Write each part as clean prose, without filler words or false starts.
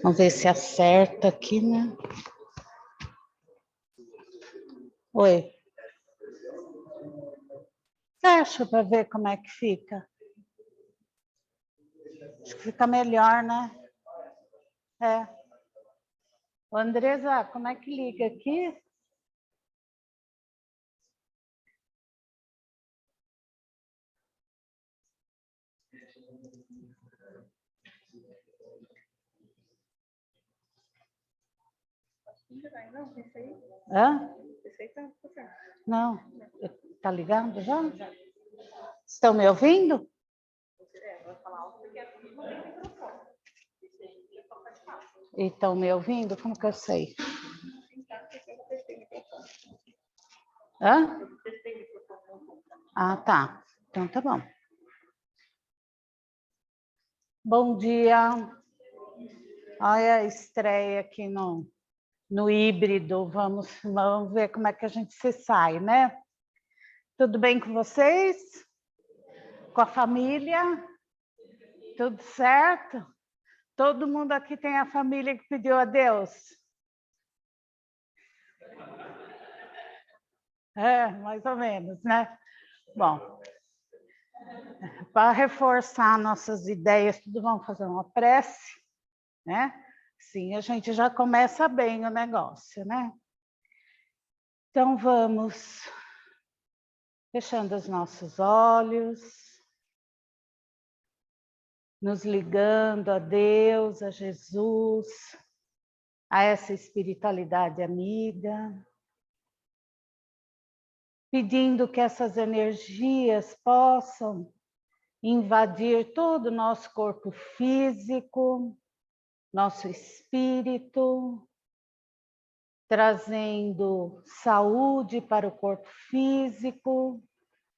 Vamos ver se acerta aqui, né? Oi. Fecha para ver como é que fica. Acho que fica melhor, né? É. Ô, Andresa, como é que liga aqui? Hã? Não. Tá ligando já? Estão me ouvindo? Estão me ouvindo? Como que eu sei? Hã? Ah, tá. Então tá bom. Bom dia. Olha a estreia aqui no híbrido. Vamos ver como é que a gente se sai, né? Tudo bem com vocês? Com a família? Tudo certo? Todo mundo aqui tem a família que pediu a Deus? É, mais ou menos, né? Bom, para reforçar nossas ideias, tudo, vamos fazer uma prece, né? Sim, a gente já começa bem o negócio, né? Então vamos fechando os nossos olhos, nos ligando a Deus, a Jesus, a essa espiritualidade amiga, pedindo que essas energias possam invadir todo o nosso corpo físico, nosso espírito, trazendo saúde para o corpo físico,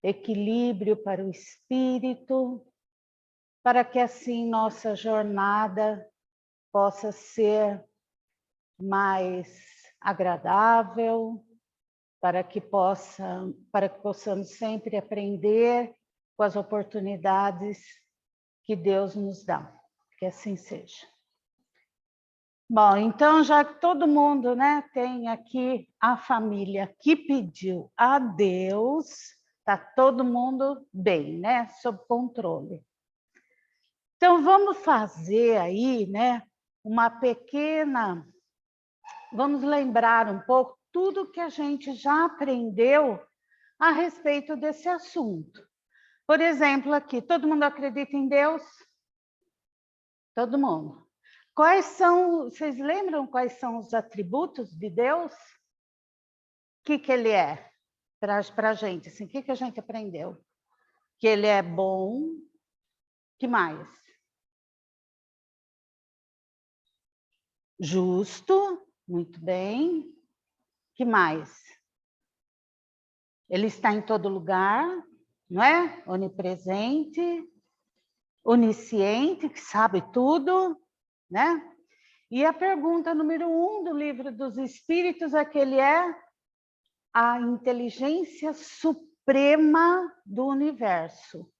equilíbrio para o espírito, para que assim nossa jornada possa ser mais agradável, para que possamos sempre aprender com as oportunidades que Deus nos dá. Que assim seja. Bom, então já que todo mundo, né, tem aqui a família que pediu a Deus, tá todo mundo bem, né, sob controle. Então vamos fazer aí, né, vamos lembrar um pouco tudo que a gente já aprendeu a respeito desse assunto. Por exemplo, aqui, todo mundo acredita em Deus? Todo mundo. Quais são, vocês lembram quais são os atributos de Deus? O que ele é para a gente? Assim, o que a gente aprendeu? Que ele é bom, que mais? Justo, muito bem. Que mais? Ele está em todo lugar, não é? Onipresente, onisciente, que sabe tudo, né? E a pergunta número 1 do Livro dos Espíritos é que ele é a inteligência suprema do universo.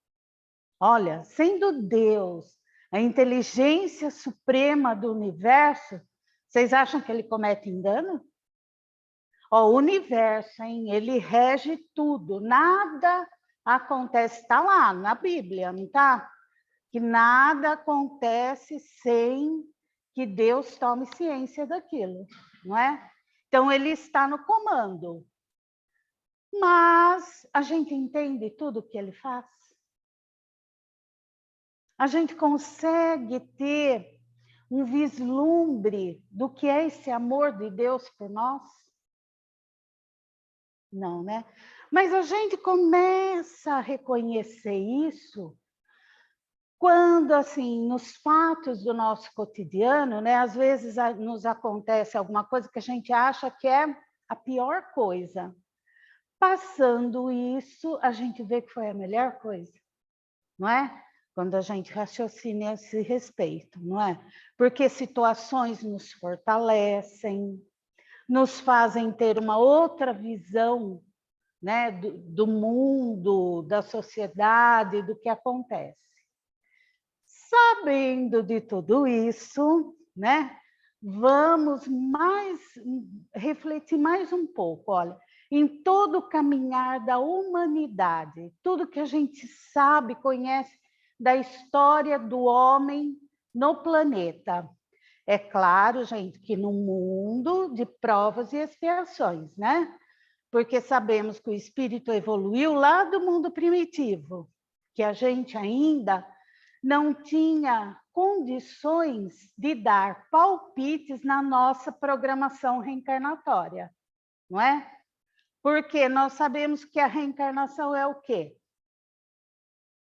Olha, sendo Deus a inteligência suprema do universo, vocês acham que ele comete engano? Ó, o universo, hein? Ele rege tudo, nada acontece, está lá na Bíblia, não está? Que nada acontece sem que Deus tome ciência daquilo, não é? Então, ele está no comando. Mas a gente entende tudo o que ele faz? A gente consegue ter um vislumbre do que é esse amor de Deus por nós? Não, né? Mas a gente começa a reconhecer isso quando, assim, nos fatos do nosso cotidiano, né? Às vezes nos acontece alguma coisa que a gente acha que é a pior coisa. Passando isso, a gente vê que foi a melhor coisa, não é? Quando a gente raciocina a esse respeito, não é? Porque situações nos fortalecem, nos fazem ter uma outra visão, né, do mundo, da sociedade, do que acontece. Sabendo de tudo isso, né, vamos refletir mais um pouco, olha, em todo o caminhar da humanidade, tudo que a gente sabe, conhece da história do homem no planeta. É claro, gente, que no mundo de provas e expiações, né? Porque sabemos que o espírito evoluiu lá do mundo primitivo, que a gente ainda não tinha condições de dar palpites na nossa programação reencarnatória, não é? Porque nós sabemos que a reencarnação é o quê?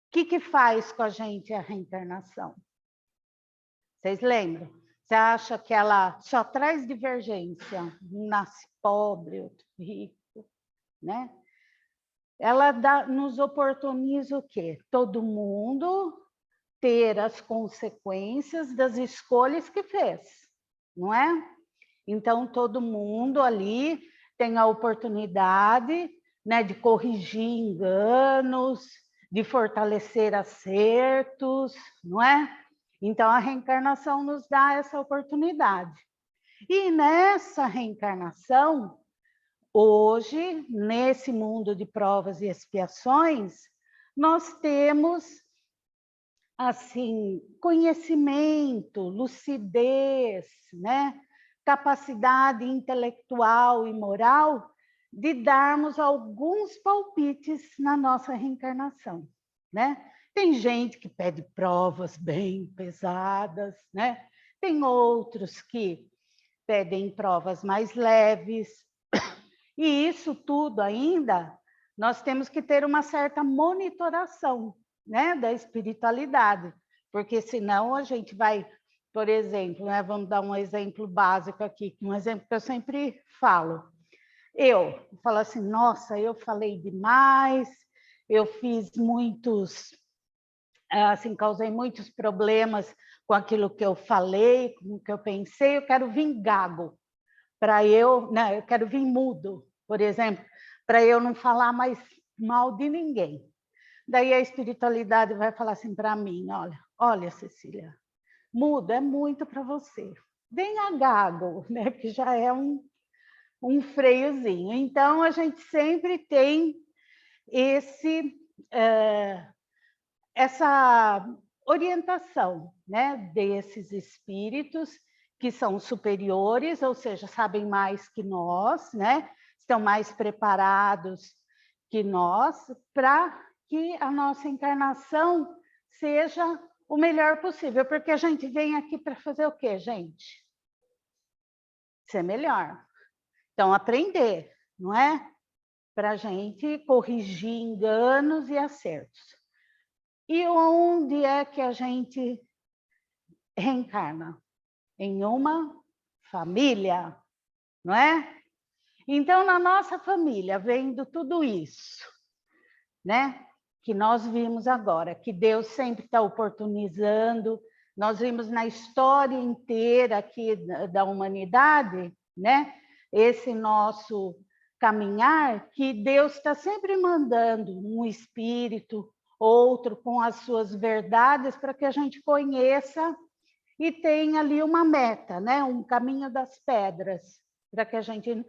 O que faz com a gente a reencarnação? Vocês lembram? Você acha que ela só traz divergência? Um nasce pobre, outro rico, né? Ela nos oportuniza o quê? Todo mundo ter as consequências das escolhas que fez, não é? Então, todo mundo ali tem a oportunidade, né, de corrigir enganos, de fortalecer acertos, não é? Então, a reencarnação nos dá essa oportunidade. E nessa reencarnação, hoje, nesse mundo de provas e expiações, nós temos, assim, conhecimento, lucidez, né? Capacidade intelectual e moral de darmos alguns palpites na nossa reencarnação, né? Tem gente que pede provas bem pesadas, né? Tem outros que pedem provas mais leves. E isso tudo ainda, nós temos que ter uma certa monitoração, né, da espiritualidade, porque senão a gente vai, por exemplo, né, vamos dar um exemplo básico aqui, um exemplo que eu sempre falo. Eu falo assim, nossa, eu falei demais, eu fiz muitos, assim, causei muitos problemas com aquilo que eu falei, com o que eu pensei, eu quero vir gago, para eu, né, eu quero vir mudo, por exemplo, para eu não falar mais mal de ninguém. Daí a espiritualidade vai falar assim para mim, olha, Cecília, mudo é muito para você. Venha gago, né, que já é um freiozinho. Então, a gente sempre tem essa orientação, né, desses espíritos que são superiores, ou seja, sabem mais que nós, né, estão mais preparados que nós, para que a nossa encarnação seja o melhor possível, porque a gente vem aqui para fazer o quê, gente? Ser melhor. Então, aprender, não é? Para a gente corrigir enganos e acertos. E onde é que a gente reencarna? Em uma família, não é? Então, na nossa família, vendo tudo isso, né? Que nós vimos agora, que Deus sempre está oportunizando, nós vimos na história inteira aqui da humanidade, né? Esse nosso caminhar, que Deus está sempre mandando um espírito, outro com as suas verdades, para que a gente conheça e tenha ali uma meta, né? Um caminho das pedras, para que a gente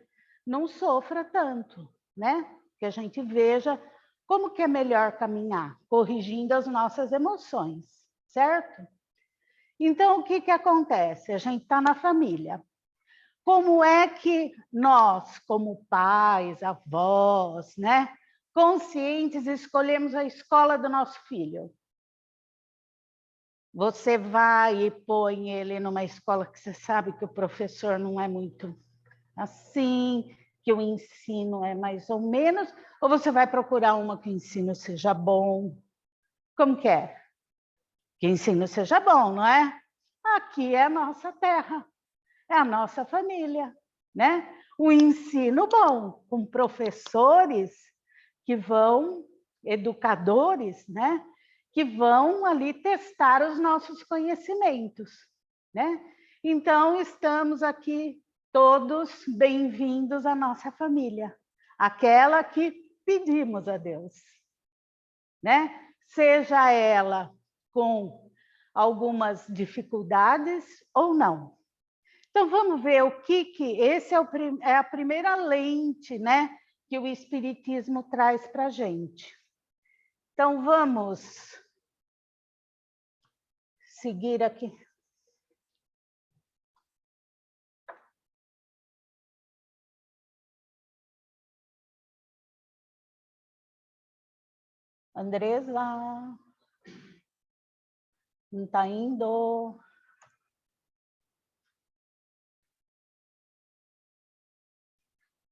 não sofra tanto, né? Que a gente veja como que é melhor caminhar, corrigindo as nossas emoções, certo? Então, o que que acontece? A gente está na família. Como é que nós, como pais, avós, né, conscientes, escolhemos a escola do nosso filho? Você vai e põe ele numa escola que você sabe que o professor não é muito assim, que o ensino é mais ou menos, ou você vai procurar uma que o ensino seja bom? Como que é? Que o ensino seja bom, não é? Aqui é a nossa terra, é a nossa família, né? O ensino bom, com professores que vão, educadores, né? Que vão ali testar os nossos conhecimentos, né? Então, estamos aqui todos bem-vindos à nossa família, aquela que pedimos a Deus, né? Seja ela com algumas dificuldades ou não. Então, vamos ver o que esse é a primeira lente, né, que o Espiritismo traz para a gente. Então, vamos seguir aqui. Andresa, não está indo.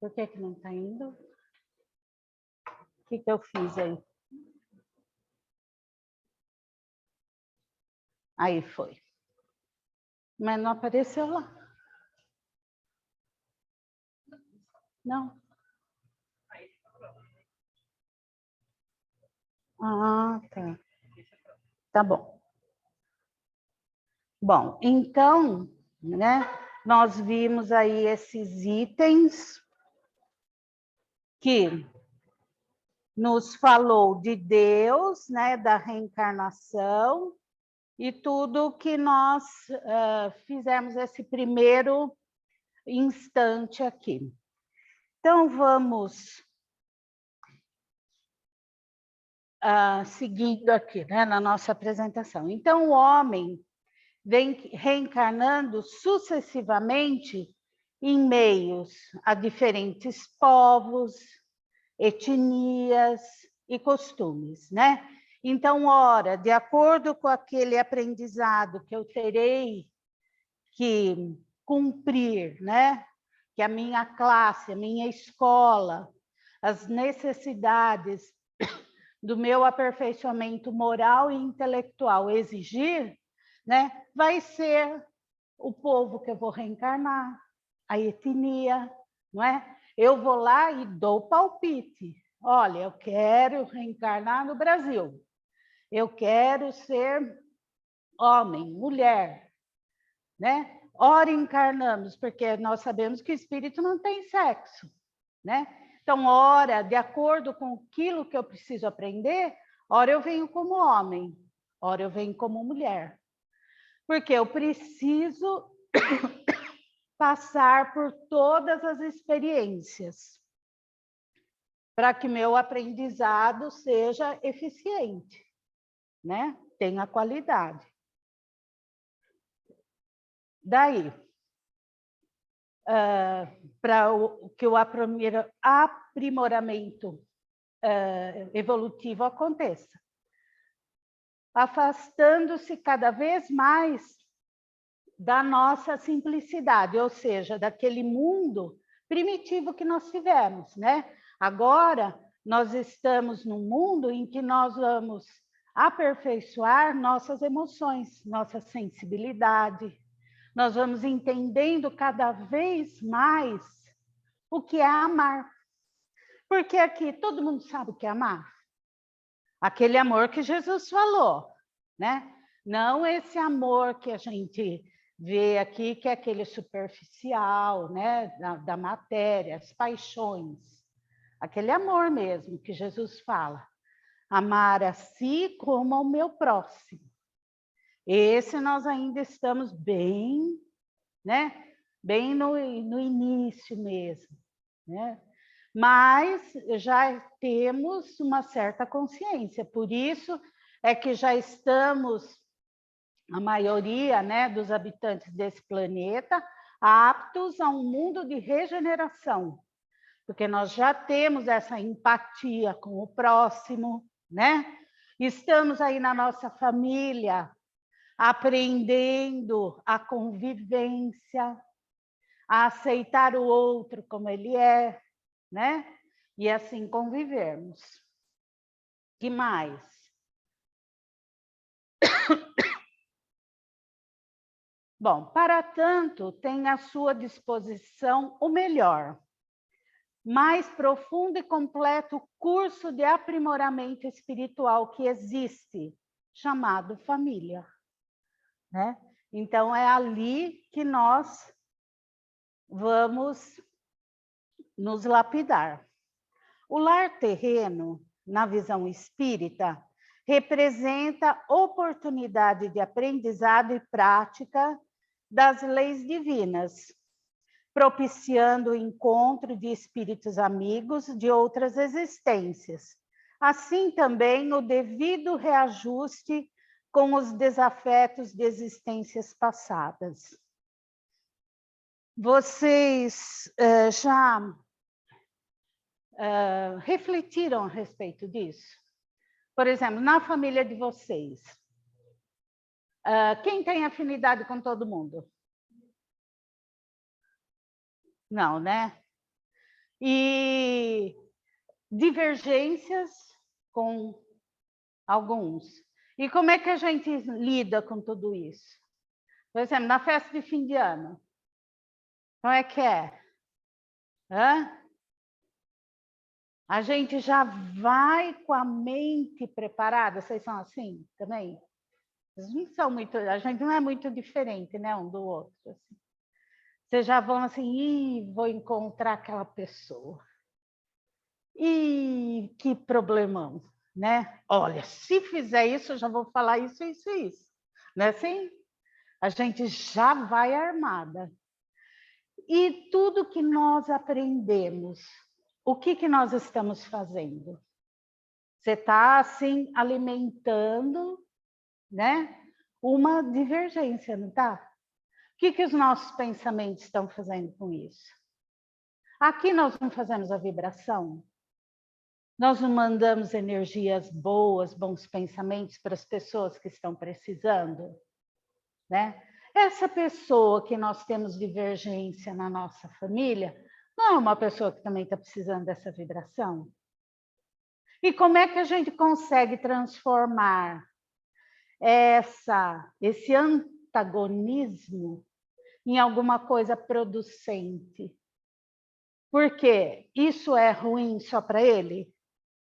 Por que que não está indo? O que que eu fiz aí? Aí foi. Mas não apareceu lá. Não. Ah, tá. Tá bom. Bom, então, né, nós vimos aí esses itens que nos falou de Deus, né, da reencarnação e tudo que nós fizemos esse primeiro instante aqui. Então, vamos seguindo aqui, né, na nossa apresentação. Então, o homem vem reencarnando sucessivamente em meios a diferentes povos, etnias e costumes, né? Então, ora, de acordo com aquele aprendizado que eu terei que cumprir, né? Que a minha classe, a minha escola, as necessidades do meu aperfeiçoamento moral e intelectual exigir, né? Vai ser o povo que eu vou reencarnar, a etnia, não é? Eu vou lá e dou palpite. Olha, eu quero reencarnar no Brasil. Eu quero ser homem, mulher, né? Ora encarnamos, porque nós sabemos que o espírito não tem sexo, né? Então, ora, de acordo com aquilo que eu preciso aprender, ora eu venho como homem, ora eu venho como mulher. Porque eu preciso passar por todas as experiências para que meu aprendizado seja eficiente, né? Tenha qualidade. Daí, para que o aprimoramento evolutivo aconteça. afastando-se cada vez mais da nossa simplicidade, ou seja, daquele mundo primitivo que nós tivemos, né? Agora, nós estamos num mundo em que nós vamos aperfeiçoar nossas emoções, nossa sensibilidade. Nós vamos entendendo cada vez mais o que é amar. Porque aqui todo mundo sabe o que é amar. Aquele amor que Jesus falou, né? Não esse amor que a gente vê aqui, que é aquele superficial, né? Da matéria, as paixões. Aquele amor mesmo que Jesus fala. Amar a si como ao meu próximo. Esse nós ainda estamos bem, né? Bem no início mesmo, né? Mas já temos uma certa consciência, por isso é que já estamos, a maioria, né, dos habitantes desse planeta, aptos a um mundo de regeneração, porque nós já temos essa empatia com o próximo, né? Estamos aí na nossa família, aprendendo a convivência, a aceitar o outro como ele é, né? E assim convivermos. Que mais? Bom, para tanto, tem à sua disposição o melhor, mais profundo e completo curso de aprimoramento espiritual que existe, chamado família, né? Então, é ali que nós vamos nos lapidar. O lar terreno, na visão espírita, representa oportunidade de aprendizado e prática das leis divinas, propiciando o encontro de espíritos amigos de outras existências. Assim também o devido reajuste com os desafetos de existências passadas. Vocês já refletiram a respeito disso? Por exemplo, na família de vocês, quem tem afinidade com todo mundo? Não, né? E divergências com alguns. E como é que a gente lida com tudo isso? Por exemplo, na festa de fim de ano, como é que é? Hã? A gente já vai com a mente preparada? Vocês são assim também? Não são muito, a gente não é muito diferente, né, um do outro. Assim. Vocês já vão assim, vou encontrar aquela pessoa. E que problemão, né? Olha, se fizer isso, eu já vou falar isso, isso, isso. Não é assim? A gente já vai armada. E tudo que nós aprendemos, o que nós estamos fazendo? Você está, assim, alimentando, né? Uma divergência, não está? O que os nossos pensamentos estão fazendo com isso? Aqui nós não fazemos a vibração? Nós não mandamos energias boas, bons pensamentos para as pessoas que estão precisando, né? Essa pessoa que nós temos divergência na nossa família, não é uma pessoa que também está precisando dessa vibração? E como é que a gente consegue transformar esse antagonismo em alguma coisa producente? Porque isso é ruim só para ele?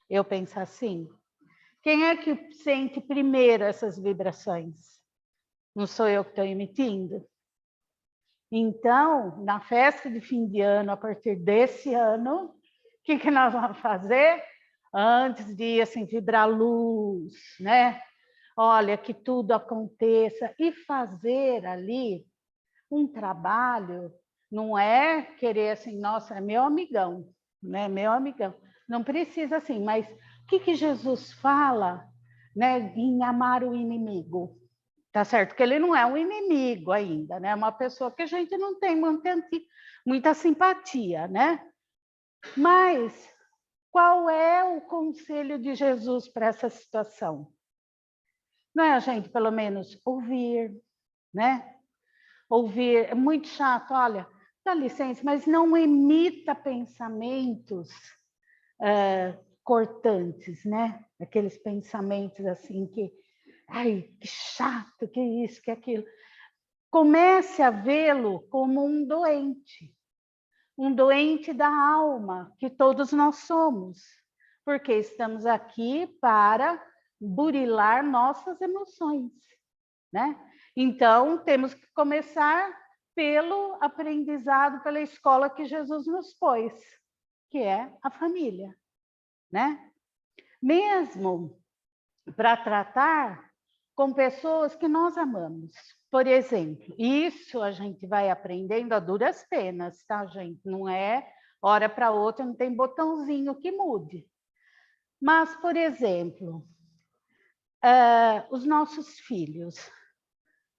Eu penso assim. Quem é que sente primeiro essas vibrações? Não sou eu que estou emitindo? Então, na festa de fim de ano, a partir desse ano, o que nós vamos fazer? Antes de assim, vibrar luz, né? Olha, que tudo aconteça e fazer ali um trabalho, não é querer assim, nossa, é meu amigão, né? Meu amigão. Não precisa assim, mas o que Jesus fala, né, em amar o inimigo? Tá certo que ele não é um inimigo ainda, né? É uma pessoa que a gente não tem muita simpatia, né? Mas qual é o conselho de Jesus para essa situação? Não é a gente, pelo menos, ouvir, né? Ouvir, é muito chato, olha, dá licença, mas não emita pensamentos cortantes, né? Aqueles pensamentos assim que, ai, que chato, que isso, que aquilo. Comece a vê-lo como um doente da alma, que todos nós somos, porque estamos aqui para burilar nossas emoções, né? Então, temos que começar pelo aprendizado, pela escola que Jesus nos pôs, que é a família, né? Mesmo para tratar com pessoas que nós amamos. Por exemplo, isso a gente vai aprendendo a duras penas, tá, gente? Não é hora para outra, não tem botãozinho que mude. Mas, por exemplo, os nossos filhos,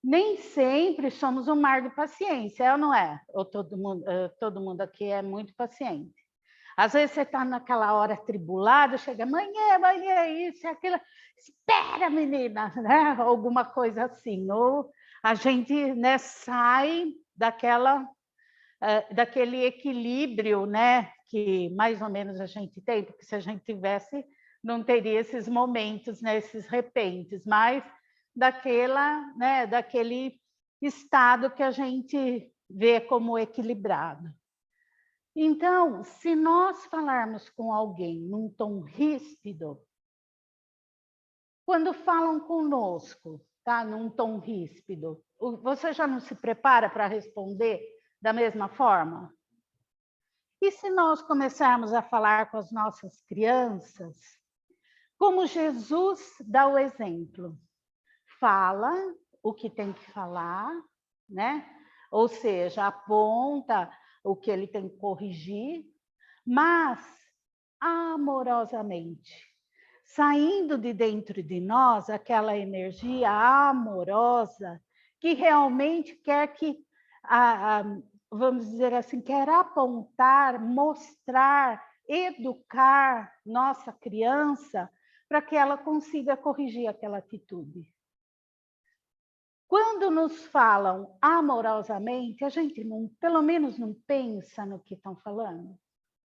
nem sempre somos um mar de paciência, é ou não é? Ou todo mundo aqui é muito paciente. Às vezes você está naquela hora tribulada, chega, mãe, isso, é aquilo. Espera, menina, né? Alguma coisa assim. Ou a gente, né, sai daquele equilíbrio, né, que mais ou menos a gente tem, porque se a gente tivesse, não teria esses momentos, né, esses repentes, mas daquele estado que a gente vê como equilibrado. Então, se nós falarmos com alguém num tom ríspido, quando falam conosco, tá, num tom ríspido, você já não se prepara para responder da mesma forma? E se nós começarmos a falar com as nossas crianças, como Jesus dá o exemplo, fala o que tem que falar, né? Ou seja, aponta o que ele tem que corrigir, mas amorosamente, saindo de dentro de nós aquela energia amorosa que realmente quer que, vamos dizer assim, quer apontar, mostrar, educar nossa criança para que ela consiga corrigir aquela atitude. Quando nos falam amorosamente, a gente não, pelo menos não pensa no que estão falando,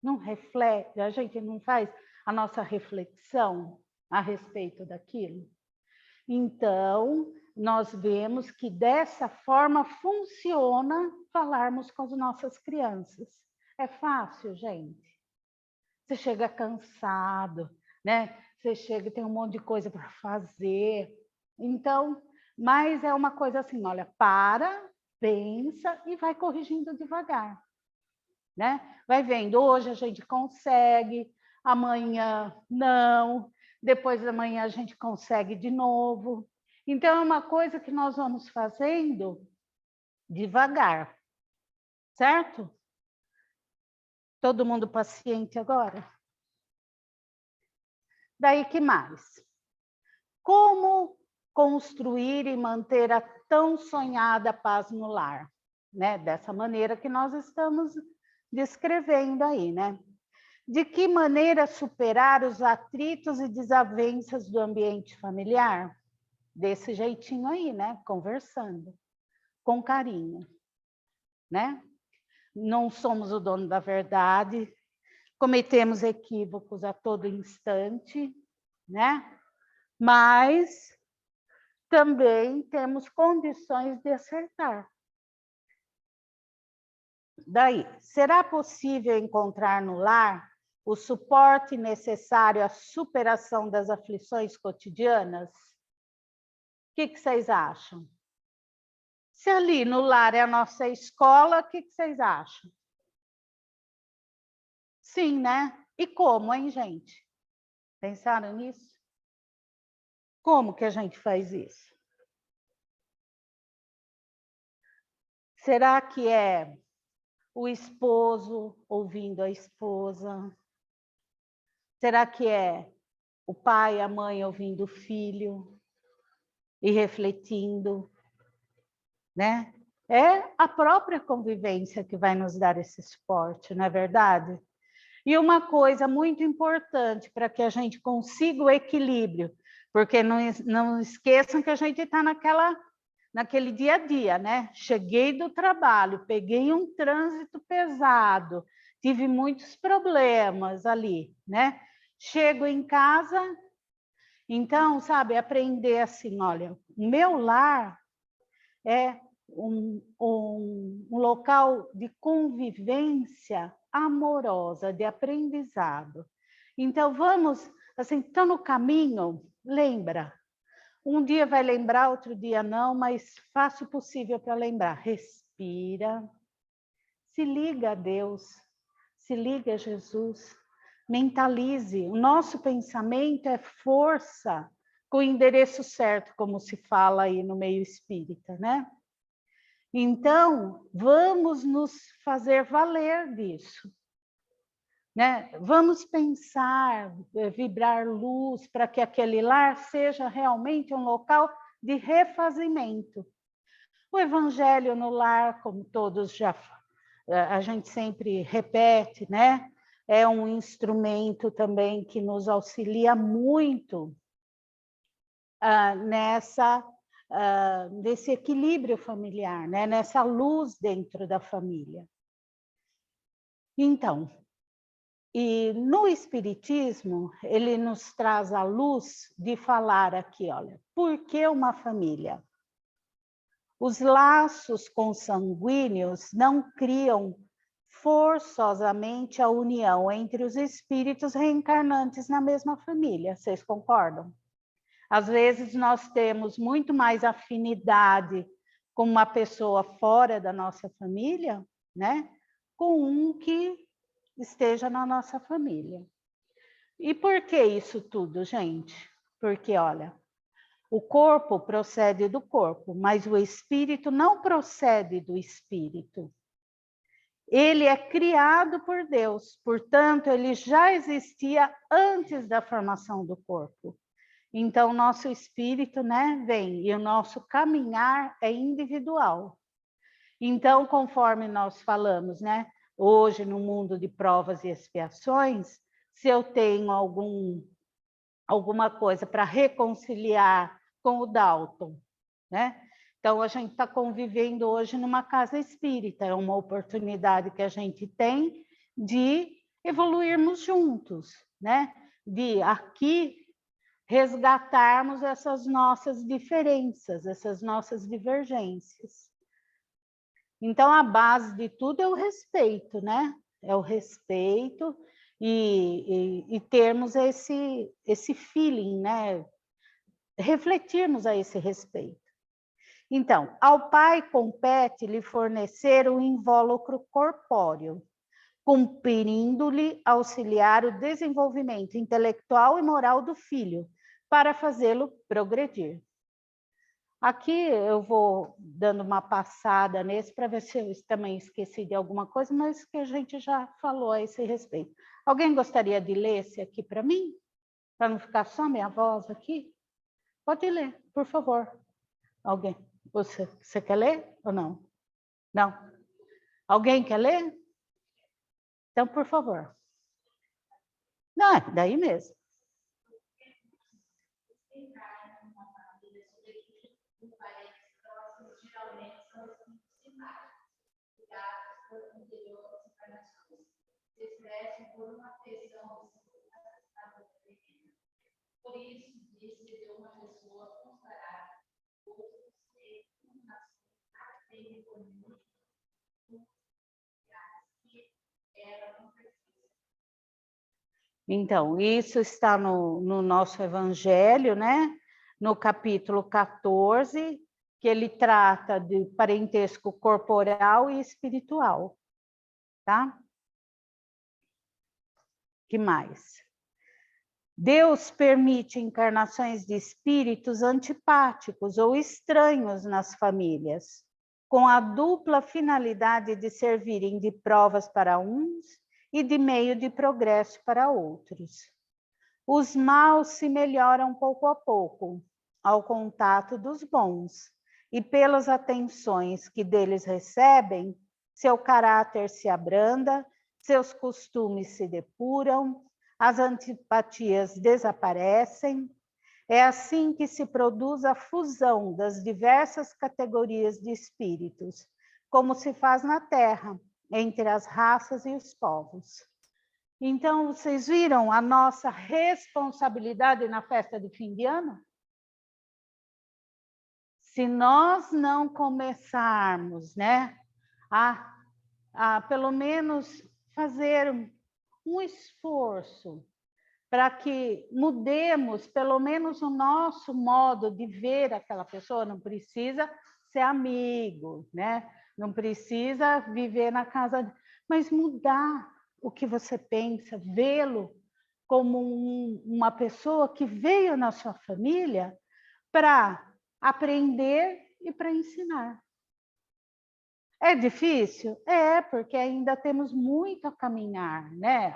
não reflete, a gente não faz a nossa reflexão a respeito daquilo. Então, nós vemos que dessa forma funciona falarmos com as nossas crianças. É fácil, gente. Você chega cansado, né? Você chega e tem um monte de coisa para fazer. Então, mas é uma coisa assim, olha, para, pensa e vai corrigindo devagar, né? Vai vendo, hoje a gente consegue, amanhã não, depois da manhã a gente consegue de novo. Então, é uma coisa que nós vamos fazendo devagar, certo? Todo mundo paciente agora? Daí que mais? Como construir e manter a tão sonhada paz no lar, né? Dessa maneira que nós estamos descrevendo aí, né? De que maneira superar os atritos e desavenças do ambiente familiar? Desse jeitinho aí, né? Conversando, com carinho, né? Não somos o dono da verdade, cometemos equívocos a todo instante, né? Mas também temos condições de acertar. Daí, será possível encontrar no lar o suporte necessário à superação das aflições cotidianas? O que vocês acham? Se ali no lar é a nossa escola, o que vocês acham? Sim, né? E como, hein, gente? Pensaram nisso? Como que a gente faz isso? Será que é o esposo ouvindo a esposa? Será que é o pai e a mãe ouvindo o filho e refletindo, né? É a própria convivência que vai nos dar esse suporte, não é verdade? E uma coisa muito importante para que a gente consiga o equilíbrio, porque não esqueçam que a gente está naquele dia a dia, né? Cheguei do trabalho, peguei um trânsito pesado, tive muitos problemas ali, né? Chego em casa, então, sabe, aprender assim, olha, o meu lar é um local de convivência amorosa, de aprendizado. Então, vamos, assim, estão no caminho, lembra. Um dia vai lembrar, outro dia não, mas faça o possível para lembrar. Respira, se liga a Deus, se liga a Jesus, mentalize. O nosso pensamento é força com o endereço certo, como se fala aí no meio espírita, né? Então, vamos nos fazer valer disso, né? Vamos pensar, vibrar luz para que aquele lar seja realmente um local de refazimento. O evangelho no lar, como todos a gente sempre repete, né? É um instrumento também que nos auxilia muito nesse equilíbrio familiar, né? Nessa luz dentro da família. Então, e no Espiritismo, ele nos traz a luz de falar aqui, olha, por que uma família? Os laços consanguíneos não criam forçosamente a união entre os espíritos reencarnantes na mesma família, vocês concordam? Às vezes nós temos muito mais afinidade com uma pessoa fora da nossa família, né? Com um que esteja na nossa família. E por que isso tudo, gente? Porque, olha, o corpo procede do corpo, mas o espírito não procede do espírito. Ele é criado por Deus, portanto, ele já existia antes da formação do corpo. Então, nosso espírito, né, vem, e o nosso caminhar é individual. Então, conforme nós falamos, né, hoje no mundo de provas e expiações, se eu tenho alguma coisa para reconciliar com o Dalton, né? Então, a gente está convivendo hoje numa casa espírita, é uma oportunidade que a gente tem de evoluirmos juntos, né? De aqui resgatarmos essas nossas diferenças, essas nossas divergências. Então, a base de tudo é o respeito, né? É o respeito e termos esse feeling, né? Refletirmos a esse respeito. Então, ao pai compete lhe fornecer um invólucro corpóreo, cumprindo-lhe auxiliar o desenvolvimento intelectual e moral do filho, para fazê-lo progredir. Aqui eu vou dando uma passada nesse para ver se eu também esqueci de alguma coisa, mas que a gente já falou a esse respeito. Alguém gostaria de ler esse aqui para mim? Para não ficar só minha voz aqui? Pode ler, por favor. Alguém? Você quer ler ou não? Não? Alguém quer ler? Então, por favor. Não, é daí mesmo. Por isso, disse uma pessoa comparável, outro ser, uma tem comum, que ela não precisa. Então, isso está no nosso Evangelho, né? No capítulo 14, que ele trata de parentesco corporal e espiritual, tá? Que mais? Deus permite encarnações de espíritos antipáticos ou estranhos nas famílias, com a dupla finalidade de servirem de provas para uns e de meio de progresso para outros. Os maus se melhoram pouco a pouco, ao contato dos bons, e pelas atenções que deles recebem, seu caráter se abranda, seus costumes se depuram, as antipatias desaparecem. É assim que se produz a fusão das diversas categorias de espíritos, como se faz na Terra, entre as raças e os povos. Então, vocês viram a nossa responsabilidade na festa de fim de ano? Se nós não começarmos, né, a pelo menos fazer um esforço para que mudemos pelo menos o nosso modo de ver aquela pessoa, não precisa ser amigo, né? Não precisa viver na casa, mas mudar o que você pensa, vê-lo como uma pessoa que veio na sua família para aprender e para ensinar. É difícil? É, porque ainda temos muito a caminhar, né?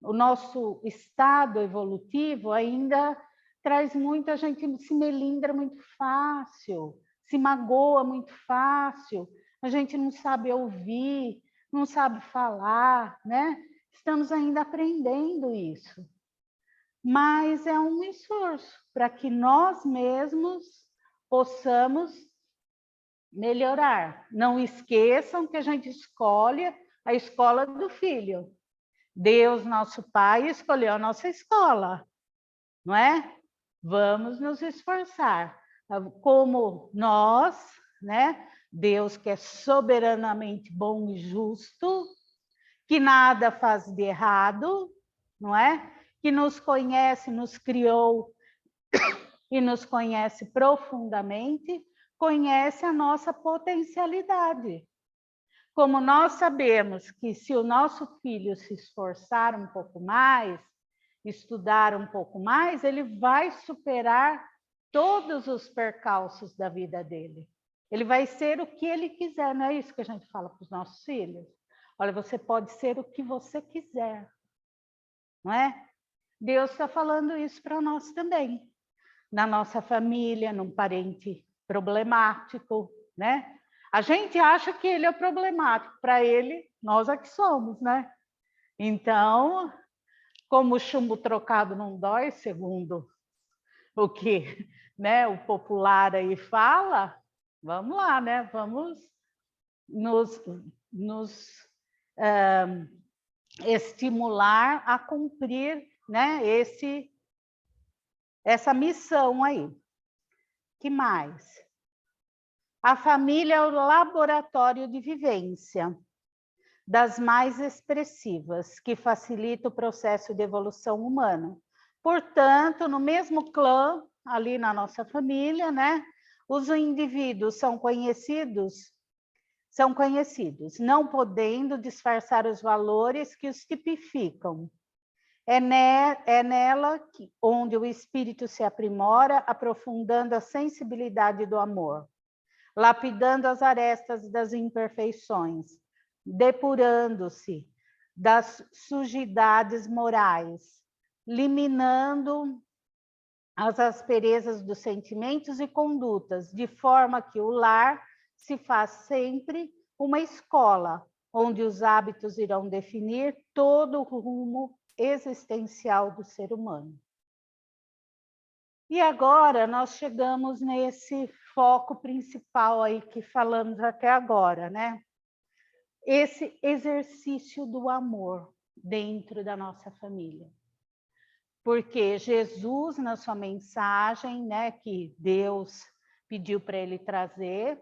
O nosso estado evolutivo ainda traz muita gente, se melindra muito fácil, se magoa muito fácil, a gente não sabe ouvir, não sabe falar, né? Estamos ainda aprendendo isso. Mas é um esforço para que nós mesmos possamos melhorar. Não esqueçam que a gente escolhe a escola do filho. Deus, nosso Pai, escolheu a nossa escola, não é? Vamos nos esforçar. Como nós, né? Deus que é soberanamente bom e justo, que nada faz de errado, não é? Que nos conhece, nos criou e nos conhece profundamente, conhece a nossa potencialidade. Como nós sabemos que se o nosso filho se esforçar um pouco mais, estudar um pouco mais, ele vai superar todos os percalços da vida dele. Ele vai ser o que ele quiser, não é isso que a gente fala para os nossos filhos? Olha, você pode ser o que você quiser, não é? Deus está falando isso para nós também. Na nossa família, num parente problemático, né? A gente acha que ele é problemático, para ele, nós é que somos, né? Então, como o chumbo trocado não dói, segundo o que, né, o popular aí fala, vamos lá, né? Vamos nos estimular a cumprir, né, essa missão aí. Que mais? A família é o laboratório de vivência das mais expressivas, que facilita o processo de evolução humana. Portanto, no mesmo clã, ali na nossa família, né, os indivíduos são conhecidos, não podendo disfarçar os valores que os tipificam. É nela onde o espírito se aprimora, aprofundando a sensibilidade do amor, lapidando as arestas das imperfeições, depurando-se das sujidades morais, liminando as asperezas dos sentimentos e condutas, de forma que o lar se faz sempre uma escola, onde os hábitos irão definir todo o rumo existencial do ser humano. E agora nós chegamos nesse foco principal aí que falamos até agora, né? Esse exercício do amor dentro da nossa família. Porque Jesus, na sua mensagem, né, que Deus pediu para ele trazer,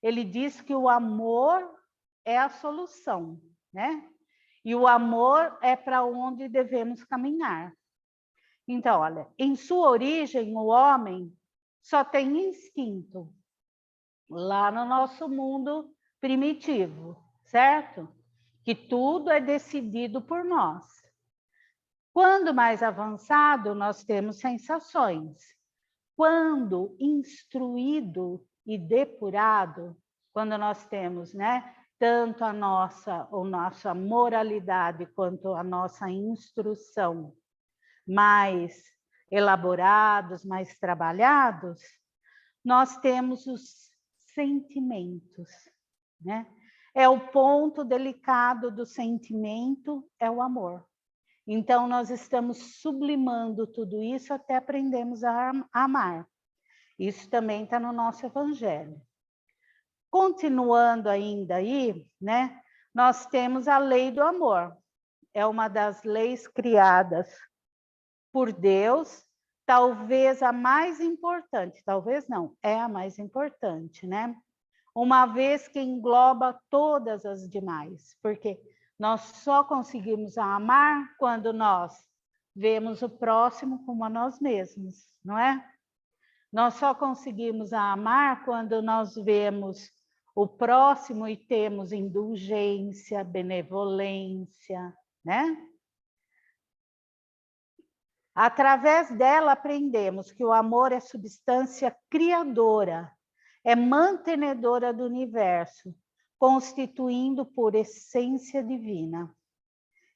ele diz que o amor é a solução, né? E o amor é para onde devemos caminhar. Então, olha, em sua origem, o homem só tem instinto, lá no nosso mundo primitivo, certo? Que tudo é decidido por nós. Quando mais avançado, nós temos sensações. Quando instruído e depurado, quando nós temos, né, tanto a nossa moralidade quanto a nossa instrução mais elaborados, mais trabalhados, nós temos os sentimentos, né? é o ponto delicado do sentimento, é o amor. Então, nós estamos sublimando tudo isso até aprendermos a amar. Isso também está no nosso Evangelho. Continuando ainda aí, né? Nós temos a lei do amor. É uma das leis criadas por Deus, talvez a mais importante, talvez não, é a mais importante, né? Uma vez que engloba todas as demais, porque nós só conseguimos amar quando nós vemos o próximo como a nós mesmos, não é? Nós só conseguimos amar quando nós vemos o próximo e temos indulgência, benevolência, né? Através dela aprendemos que o amor é substância criadora, é mantenedora do universo, constituindo por essência divina.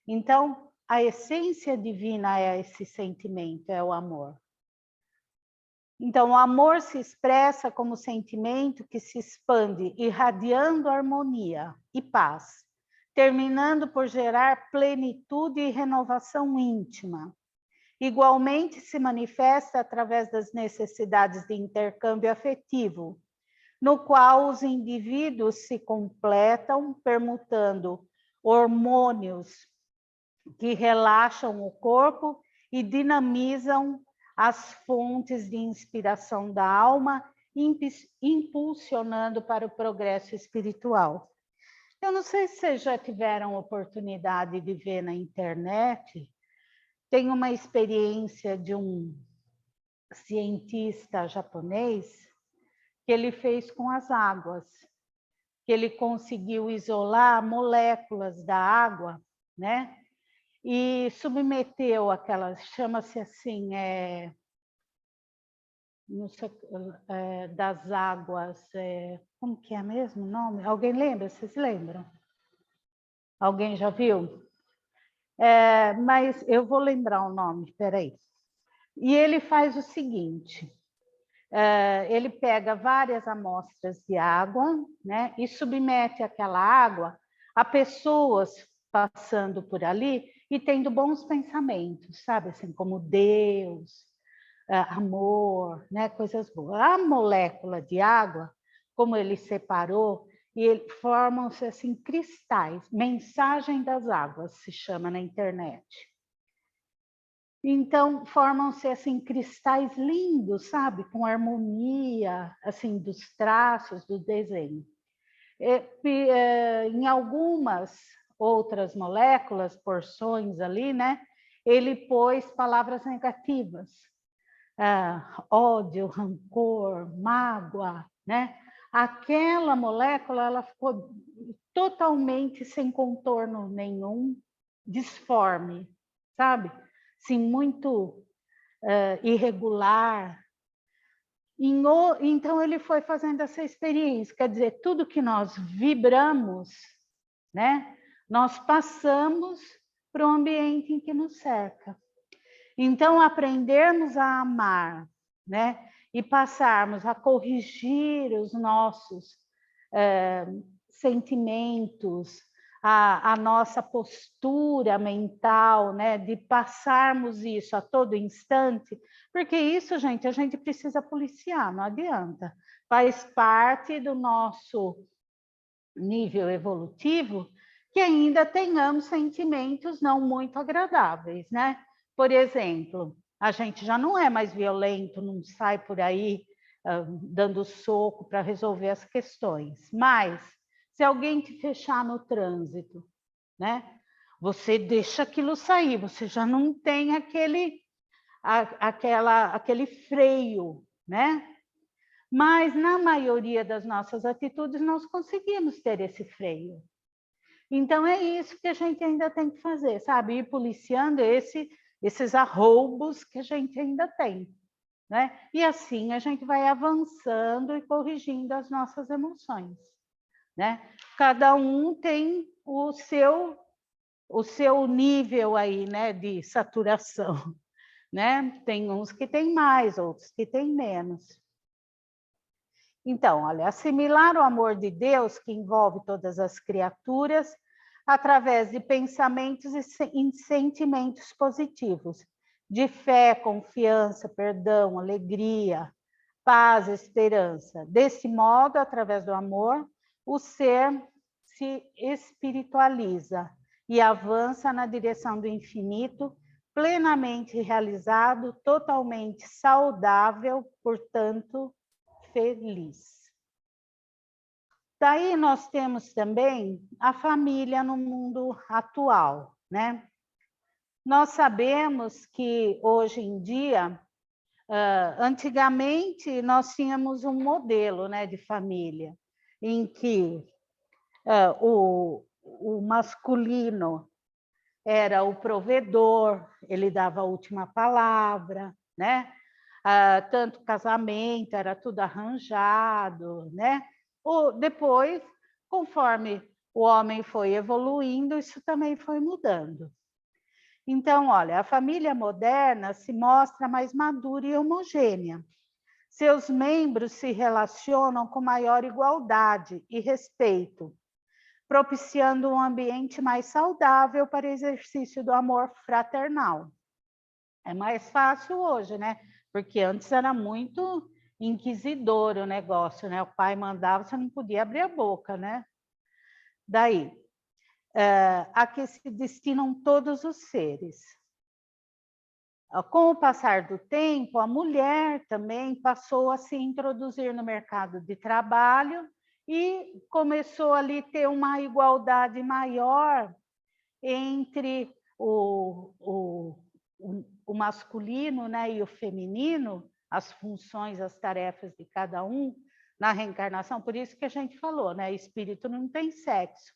Então, a essência divina é esse sentimento, é o amor. Então, o amor se expressa como sentimento que se expande, irradiando harmonia e paz, terminando por gerar plenitude e renovação íntima. Igualmente se manifesta através das necessidades de intercâmbio afetivo, no qual os indivíduos se completam, permutando hormônios que relaxam o corpo e dinamizam as fontes de inspiração da alma, impulsionando para o progresso espiritual. Eu não sei se vocês já tiveram oportunidade de ver na internet, tem uma experiência de um cientista japonês que ele fez com as águas, que ele conseguiu isolar moléculas da água, né? E submeteu aquelas, chama-se assim, não sei, das águas, como que é mesmo o nome? Alguém lembra? Vocês lembram? Alguém já viu? Mas eu vou lembrar o nome, peraí. E ele faz o seguinte, ele pega várias amostras de água, né, e submete aquela água a pessoas passando por ali e tendo bons pensamentos, sabe, assim, como Deus, amor, né, coisas boas. A molécula de água, como ele separou, e formam-se assim cristais, mensagem das águas, se chama na internet. Então, formam-se assim cristais lindos, sabe? Com harmonia, assim, dos traços, do desenho. Em algumas outras moléculas, porções ali, né? Ele pôs palavras negativas. Ódio, rancor, mágoa, né? Aquela molécula, ela ficou totalmente sem contorno nenhum, disforme, sabe? Sim, muito irregular. Então, ele foi fazendo essa experiência, quer dizer, tudo que nós vibramos, né, nós passamos para o ambiente em que nos cerca. Então, aprendermos a amar, né, e passarmos a corrigir os nossos sentimentos, a nossa postura mental, né, de passarmos isso a todo instante, porque isso, gente, a gente precisa policiar, não adianta. Faz parte do nosso nível evolutivo que ainda tenhamos sentimentos não muito agradáveis, né? Por exemplo, a gente já não é mais violento, não sai por aí dando soco para resolver as questões, mas se alguém te fechar no trânsito, né? Você deixa aquilo sair, você já não tem aquele freio, né? Mas na maioria das nossas atitudes nós conseguimos ter esse freio. Então é isso que a gente ainda tem que fazer, sabe? Ir policiando esses arroubos que a gente ainda tem, né? E assim a gente vai avançando e corrigindo as nossas emoções, né? Cada um tem o seu nível aí, né, de saturação, né? Tem uns que têm mais, outros que têm menos. Então, olha, assimilar o amor de Deus, que envolve todas as criaturas, através de pensamentos e sentimentos positivos, de fé, confiança, perdão, alegria, paz, esperança. Desse modo, através do amor, o ser se espiritualiza e avança na direção do infinito, plenamente realizado, totalmente saudável, portanto, feliz. Daí nós temos também a família no mundo atual, né? Nós sabemos que hoje em dia, antigamente nós tínhamos um modelo, né, de família, em que o masculino era o provedor, ele dava a última palavra, né? Tanto casamento, era tudo arranjado, né? Depois, conforme o homem foi evoluindo, isso também foi mudando. Então, olha, a família moderna se mostra mais madura e homogênea. Seus membros se relacionam com maior igualdade e respeito, propiciando um ambiente mais saudável para o exercício do amor fraternal. É mais fácil hoje, né? Porque antes era muito inquisidor o negócio, né? O pai mandava, você não podia abrir a boca, né? Daí, a que se destinam todos os seres. Com o passar do tempo, a mulher também passou a se introduzir no mercado de trabalho e começou ali ter uma igualdade maior entre o masculino, né, e o feminino, as funções, as tarefas de cada um na reencarnação. Por isso que a gente falou, né, espírito não tem sexo.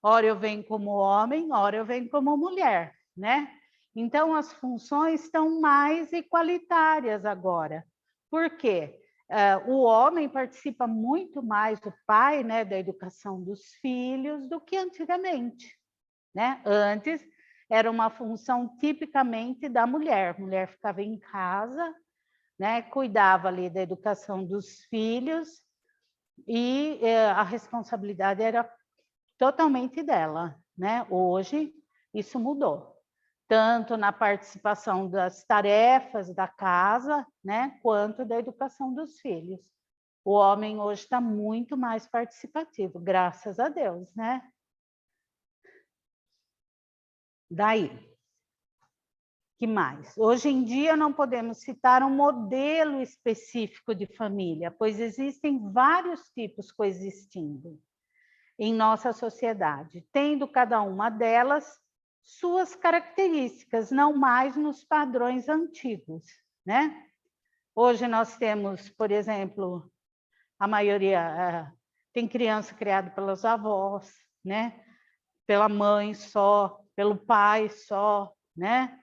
Ora eu venho como homem, ora eu venho como mulher, né? Então as funções estão mais igualitárias agora. Por quê? O homem participa muito mais, o pai, né, da educação dos filhos do que antigamente, né? Antes era uma função tipicamente da mulher. A mulher ficava em casa, né, cuidava ali da educação dos filhos e a responsabilidade era totalmente dela, né? Hoje isso mudou, tanto na participação das tarefas da casa, né, quanto da educação dos filhos. O homem hoje está muito mais participativo, graças a Deus, né? Daí, que mais? Hoje em dia não podemos citar um modelo específico de família, pois existem vários tipos coexistindo em nossa sociedade, tendo cada uma delas suas características, não mais nos padrões antigos, né? Hoje nós temos, por exemplo, a maioria tem criança criada pelos avós, né? Pela mãe só, pelo pai só, né?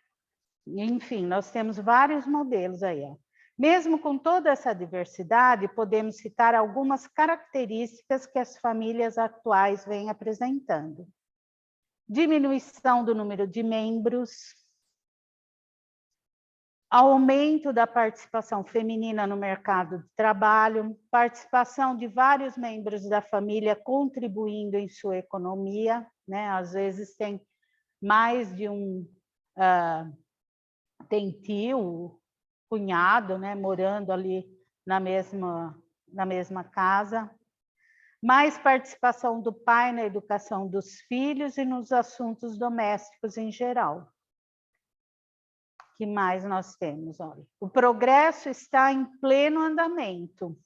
Enfim, nós temos vários modelos aí. Ó. Mesmo com toda essa diversidade, podemos citar algumas características que as famílias atuais vêm apresentando. Diminuição do número de membros, aumento da participação feminina no mercado de trabalho, participação de vários membros da família contribuindo em sua economia, né? Às vezes tem mais de um... tem tio, cunhado, né, morando ali na mesma casa. Mais participação do pai na educação dos filhos e nos assuntos domésticos em geral. O que mais nós temos? Olha, o progresso está em pleno andamento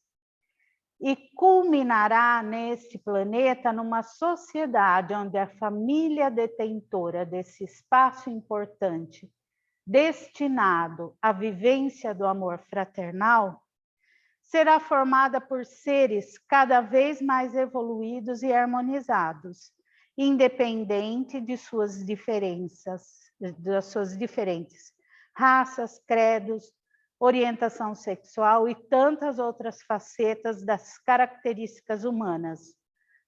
e culminará neste planeta numa sociedade onde a família detentora desse espaço importante destinado à vivência do amor fraternal, será formada por seres cada vez mais evoluídos e harmonizados, independente de suas diferenças, das suas diferentes raças, credos, orientação sexual e tantas outras facetas das características humanas,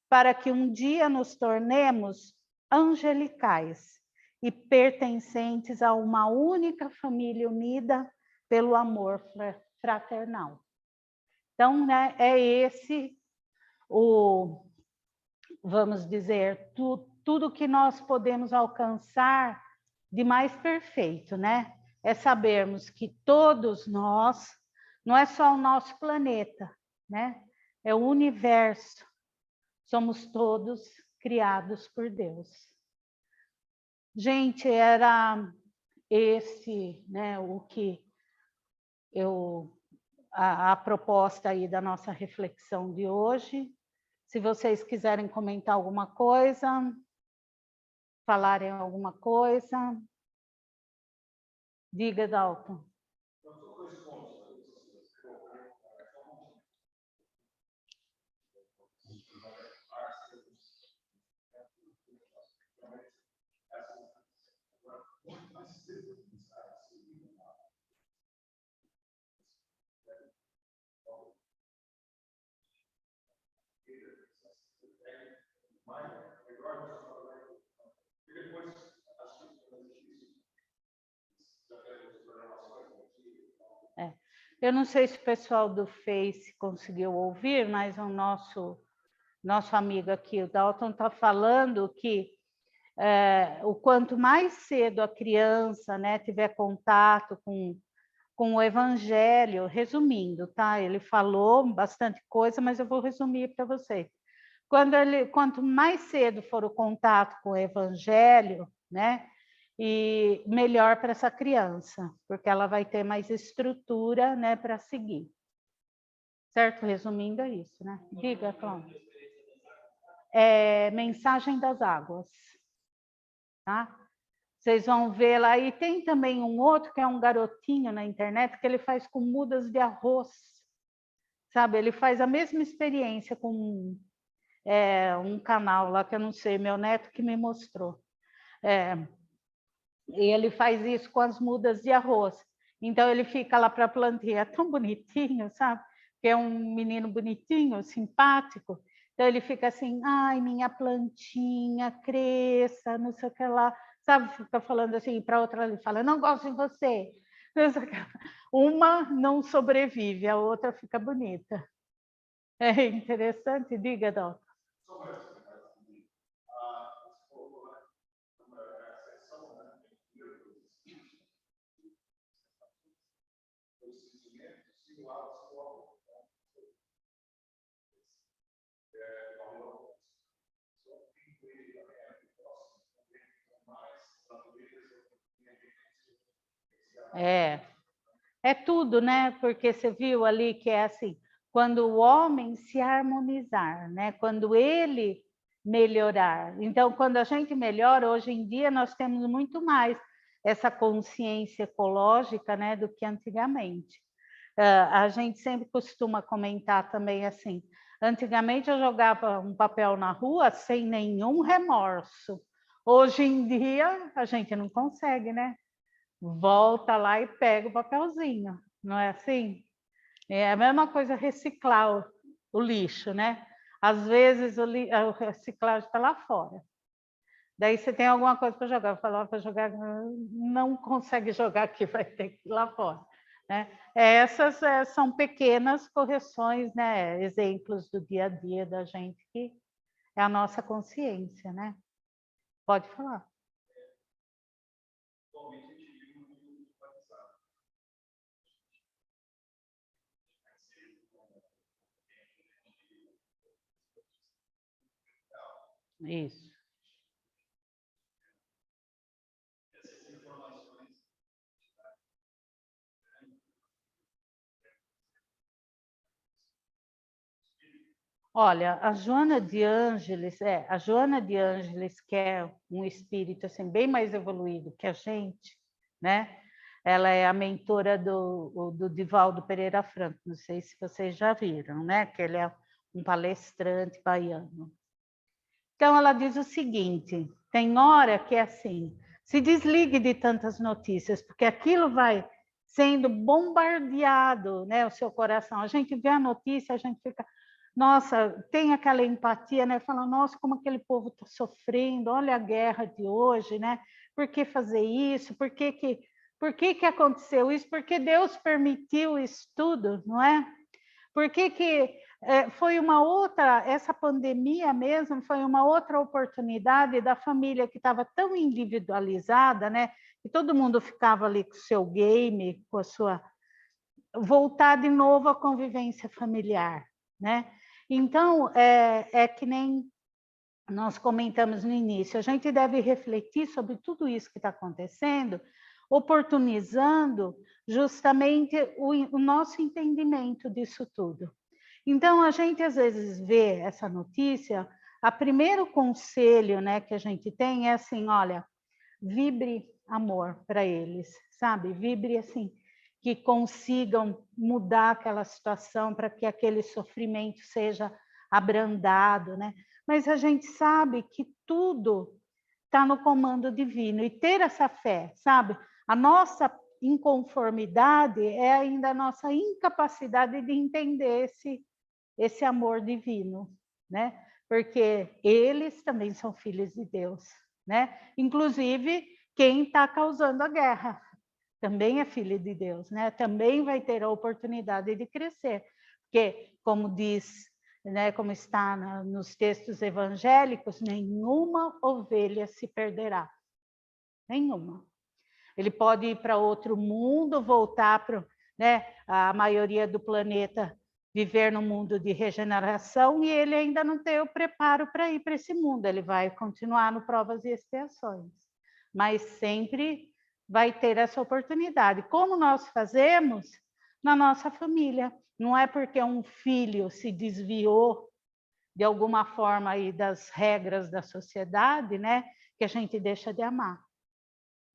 para que um dia nos tornemos angelicais, e pertencentes a uma única família unida pelo amor fraternal. Então, né, é esse vamos dizer, tudo que nós podemos alcançar de mais perfeito, né? É sabermos que todos nós, não é só o nosso planeta, né? É o universo. Somos todos criados por Deus. Gente, era esse, né, o que a proposta aí da nossa reflexão de hoje. Se vocês quiserem comentar alguma coisa, falarem alguma coisa, diga, Dalton. Eu não sei se o pessoal do Face conseguiu ouvir, mas o nosso amigo aqui, o Dalton, está falando que o quanto mais cedo a criança, né, tiver contato com o Evangelho, resumindo, tá? Ele falou bastante coisa, mas eu vou resumir para vocês. Quanto mais cedo for o contato com o Evangelho, né, e melhor para essa criança, porque ela vai ter mais estrutura, né, para seguir. Certo? Resumindo, é isso, né? Diga, Cláudia. Mensagem das Águas. Tá? Vocês vão ver lá. E tem também um outro, que é um garotinho na internet, que ele faz com mudas de arroz. Sabe? Ele faz a mesma experiência com um canal lá, que eu não sei, meu neto que me mostrou. E ele faz isso com as mudas de arroz. Então, ele fica lá para a plantinha, é tão bonitinho, sabe? Que é um menino bonitinho, simpático. Então, ele fica assim, ai, minha plantinha, cresça, não sei o que lá. Sabe, fica falando assim, para outra, ele fala, não gosto de você. Uma não sobrevive, a outra fica bonita. É interessante, diga, Dó. É tudo, né? Porque você viu ali que é assim, quando o homem se harmonizar, né? Quando ele melhorar. Então, quando a gente melhora, hoje em dia nós temos muito mais essa consciência ecológica, né, do que antigamente. A gente sempre costuma comentar também assim, antigamente eu jogava um papel na rua sem nenhum remorso. Hoje em dia a gente não consegue, né? Volta lá e pega o papelzinho, não é assim? É a mesma coisa reciclar o lixo, né? Às vezes a reciclagem está lá fora. Daí você tem alguma coisa para jogar, falar para jogar, não consegue jogar aqui, vai ter que ir lá fora. Né? Essas são pequenas correções, né? Exemplos do dia a dia da gente, que é a nossa consciência, né? Pode falar. Isso. Olha, a Joana de Ângeles, que é um espírito assim bem mais evoluído que a gente, né? Ela é a mentora do Divaldo Pereira Franco, não sei se vocês já viram, né? Que ele é um palestrante baiano. Então ela diz o seguinte: tem hora que é assim, se desligue de tantas notícias, porque aquilo vai sendo bombardeado, né? O seu coração. A gente vê a notícia, a gente fica, nossa, tem aquela empatia, né? Fala, nossa, como aquele povo está sofrendo, olha a guerra de hoje, né? Por que fazer isso? Por que aconteceu isso? Porque Deus permitiu isso tudo, não é? Por que foi uma outra, essa pandemia mesmo, foi uma outra oportunidade da família que estava tão individualizada, né? E todo mundo ficava ali com o seu game, com a sua... voltar de novo à convivência familiar, né? Então, é que nem nós comentamos no início, a gente deve refletir sobre tudo isso que está acontecendo, oportunizando justamente o nosso entendimento disso tudo. Então, a gente às vezes vê essa notícia, o primeiro conselho, né, que a gente tem é assim, olha, vibre amor para eles, sabe? Vibre assim, que consigam mudar aquela situação para que aquele sofrimento seja abrandado, né? Mas a gente sabe que tudo está no comando divino e ter essa fé, sabe? A nossa inconformidade é ainda a nossa incapacidade de entender esse amor divino, né? Porque eles também são filhos de Deus, né? Inclusive, quem está causando a guerra também é filho de Deus, né? Também vai ter a oportunidade de crescer, porque, como diz, né, como está nos textos evangélicos, nenhuma ovelha se perderá, nenhuma. Ele pode ir para outro mundo, voltar para, né, a maioria do planeta viver no mundo de regeneração e ele ainda não tem o preparo para ir para esse mundo. Ele vai continuar no provas e expiações, mas sempre vai ter essa oportunidade. Como nós fazemos na nossa família? Não é porque um filho se desviou de alguma forma aí das regras da sociedade, né, que a gente deixa de amar,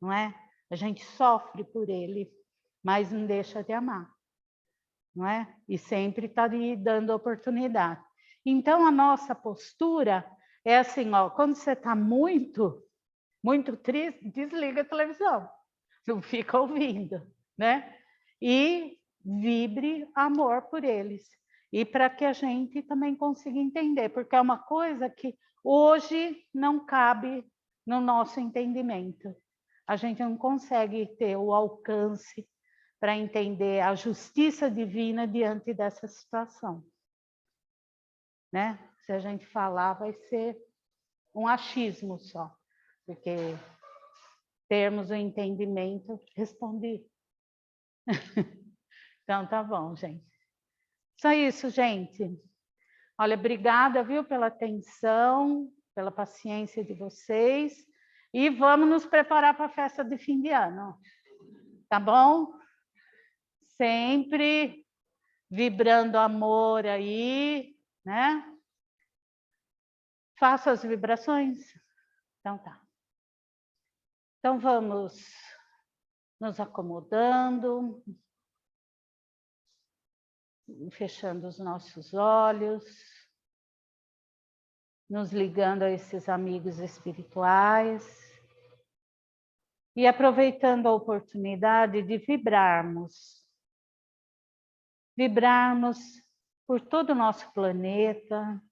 não é? A gente sofre por ele, mas não deixa de amar, não é? E sempre está ali dando oportunidade. Então, a nossa postura é assim, ó, quando você está muito triste, desliga a televisão, não fica ouvindo, né? E vibre amor por eles. E para que a gente também consiga entender, porque é uma coisa que hoje não cabe no nosso entendimento. A gente não consegue ter o alcance para entender a justiça divina diante dessa situação, né? Se a gente falar, vai ser um achismo só, porque termos o entendimento, respondi. Então, tá bom, gente. Só isso, gente. Olha, obrigada, viu, pela atenção, pela paciência de vocês. E vamos nos preparar para a festa de fim de ano. Tá bom? Sempre vibrando amor aí, né? Faça as vibrações. Então tá. Então vamos nos acomodando, fechando os nossos olhos, nos ligando a esses amigos espirituais e aproveitando a oportunidade de vibrarmos por todo o nosso planeta,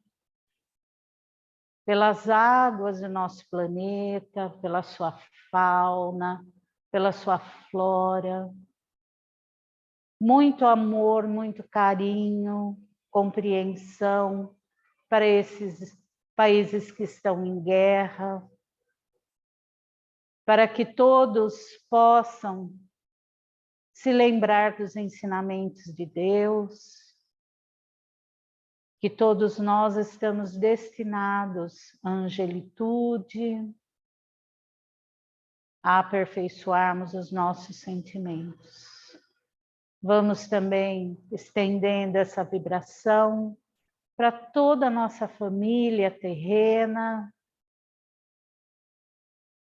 pelas águas do nosso planeta, pela sua fauna, pela sua flora. Muito amor, muito carinho, compreensão para esses países que estão em guerra, para que todos possam se lembrar dos ensinamentos de Deus, que todos nós estamos destinados à angelitude, a aperfeiçoarmos os nossos sentimentos. Vamos também estendendo essa vibração para toda a nossa família terrena,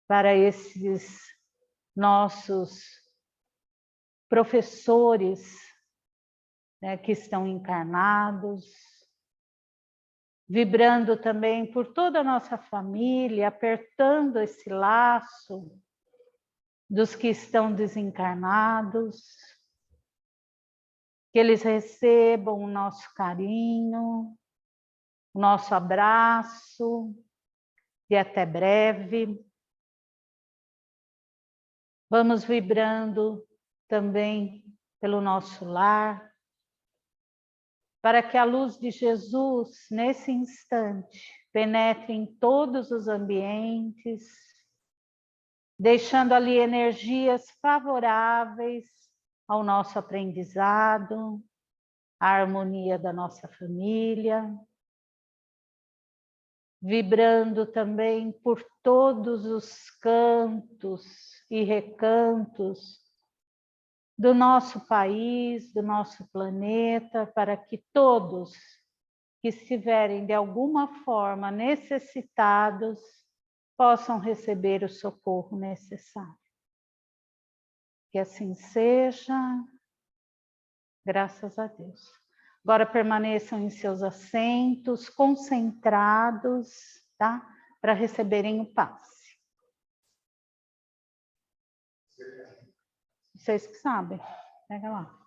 para esses nossos professores, né, que estão encarnados, vibrando também por toda a nossa família, apertando esse laço dos que estão desencarnados, que eles recebam o nosso carinho, o nosso abraço, e até breve. Vamos vibrando também pelo nosso lar, para que a luz de Jesus, nesse instante, penetre em todos os ambientes, deixando ali energias favoráveis ao nosso aprendizado, à harmonia da nossa família, vibrando também por todos os cantos e recantos do nosso país, do nosso planeta, para que todos que estiverem de alguma forma necessitados possam receber o socorro necessário. Que assim seja, graças a Deus. Agora permaneçam em seus assentos, concentrados, tá? Para receberem o passe. Vocês que sabem, pega lá.